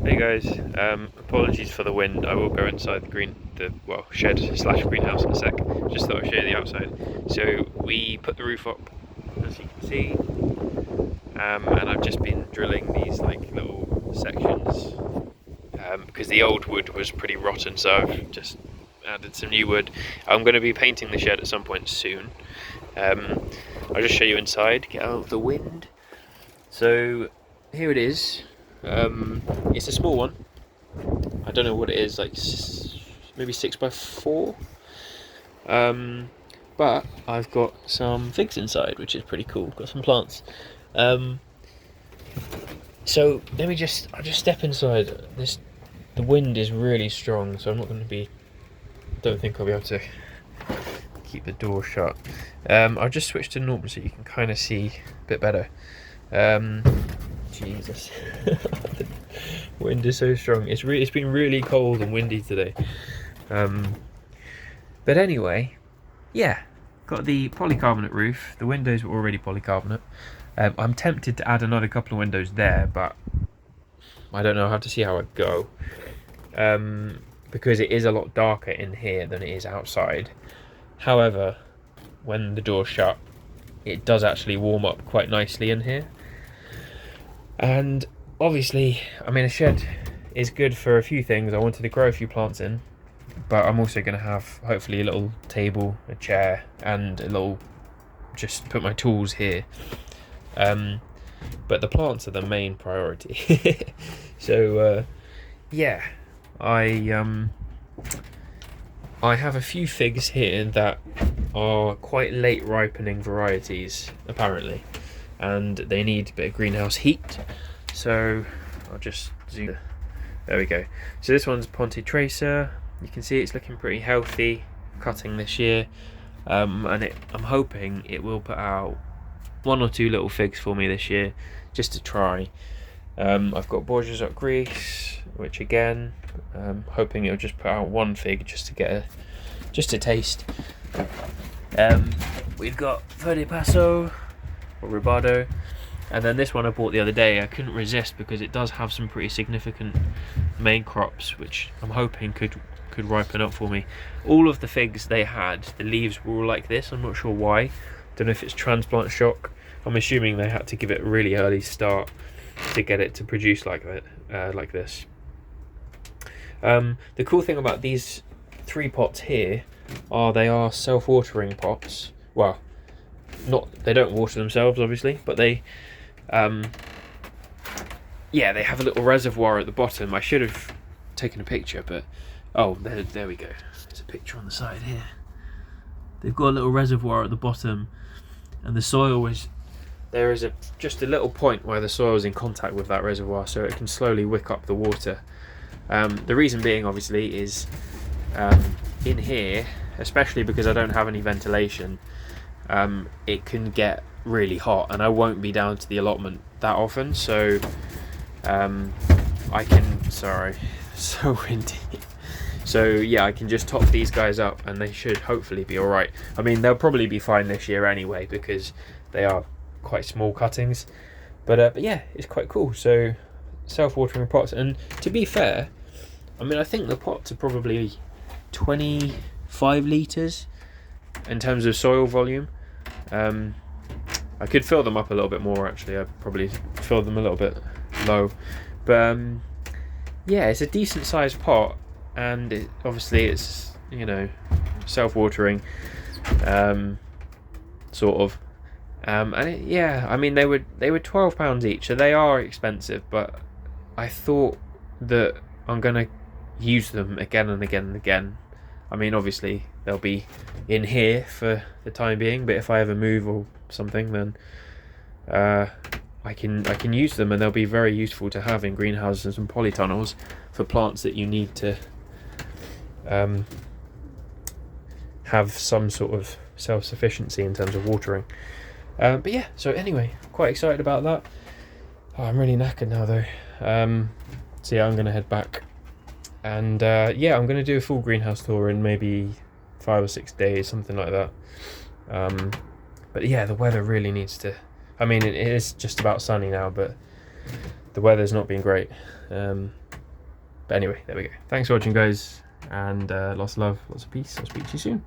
Hey guys, apologies for the wind. I will go inside the shed slash greenhouse in a sec. Just thought I'd show you the outside. So we put the roof up, as you can see, and I've just been drilling these like little sections because the old wood was pretty rotten, so I've just added some new wood. I'm going to be painting the shed at some point soon. I'll just show you inside. Get out of the wind. So here it is. It's a small one. I don't know what it is, like maybe 6x4. But I've got some figs inside, which is pretty cool. Got some plants. So I'll just step inside. The wind is really strong, so I'm not going to be. Don't think I'll be able to keep the door shut. I'll just switch to normal so you can kind of see a bit better. Jesus, wind is so strong. It's been really cold and windy today. But anyway, yeah, got the polycarbonate roof. The windows were already polycarbonate. I'm tempted to add another couple of windows there, but I don't know. I have to see how it go. Because it is a lot darker in here than it is outside. However, when the door's shut, it does actually warm up quite nicely in here. And obviously, I mean, a shed is good for a few things. I wanted to grow a few plants in, but I'm also going to have hopefully a little table, a chair, and just put my tools here. But the plants are the main priority. So yeah, I have a few figs here that are quite late ripening varieties apparently, and they need a bit of greenhouse heat. So I'll just zoom. There we go. So this one's Ponte Tracer. You can see it's looking pretty healthy, cutting this year, and I'm hoping it will put out 1 or 2 little figs for me this year, just to try. I've got Borges Up Greece, which again, hoping it'll just put out 1 fig just to taste. We've got Verde Paso or Ribado, and then this one I bought the other day. I couldn't resist because it does have some pretty significant main crops, which I'm hoping could ripen up for me. All of the figs they had, the leaves were all like this. I'm not sure why. Don't know if it's transplant shock. I'm assuming they had to give it a really early start to get it to produce like that, like this. The cool thing about these 3 pots here are they are self-watering pots. Well, they don't water themselves obviously, but they they have a little reservoir at the bottom. I should have taken a picture, but oh, there we go. There's a picture on the side here. They've got a little reservoir at the bottom, and the soil there is just a little point where the soil is in contact with that reservoir, so it can slowly wick up the water. The reason being obviously is in here, especially because I don't have any ventilation, it can get really hot, and I won't be down to the allotment that often, so sorry, so windy. So yeah, I can just top these guys up and they should hopefully be alright. I mean, they'll probably be fine this year anyway because they are quite small cuttings, but yeah, it's quite cool. So self-watering pots, and to be fair, I mean, I think the pots are probably 25 litres in terms of soil volume. I could fill them up a little bit more actually. I'd probably fill them a little bit low, but yeah, it's a decent sized pot, and obviously it's, you know, self-watering, sort of, and yeah, I mean they were £12 each, so they are expensive, but I thought that I'm gonna use them again and again and again. I mean, obviously they'll be in here for the time being, but if I ever move or something, then I can use them, and they'll be very useful to have in greenhouses and polytunnels for plants that you need to have some sort of self-sufficiency in terms of watering. But yeah, so anyway, quite excited about that. Oh, I'm really knackered now though. So yeah, I'm going to head back, and yeah, I'm going to do a full greenhouse tour in maybe 5 or 6 days, something like that. But yeah, the weather really needs to, I mean, it is just about sunny now, but the weather's not been great. But anyway, there we go. Thanks for watching, guys, and lots of love, lots of peace. I'll speak to you soon.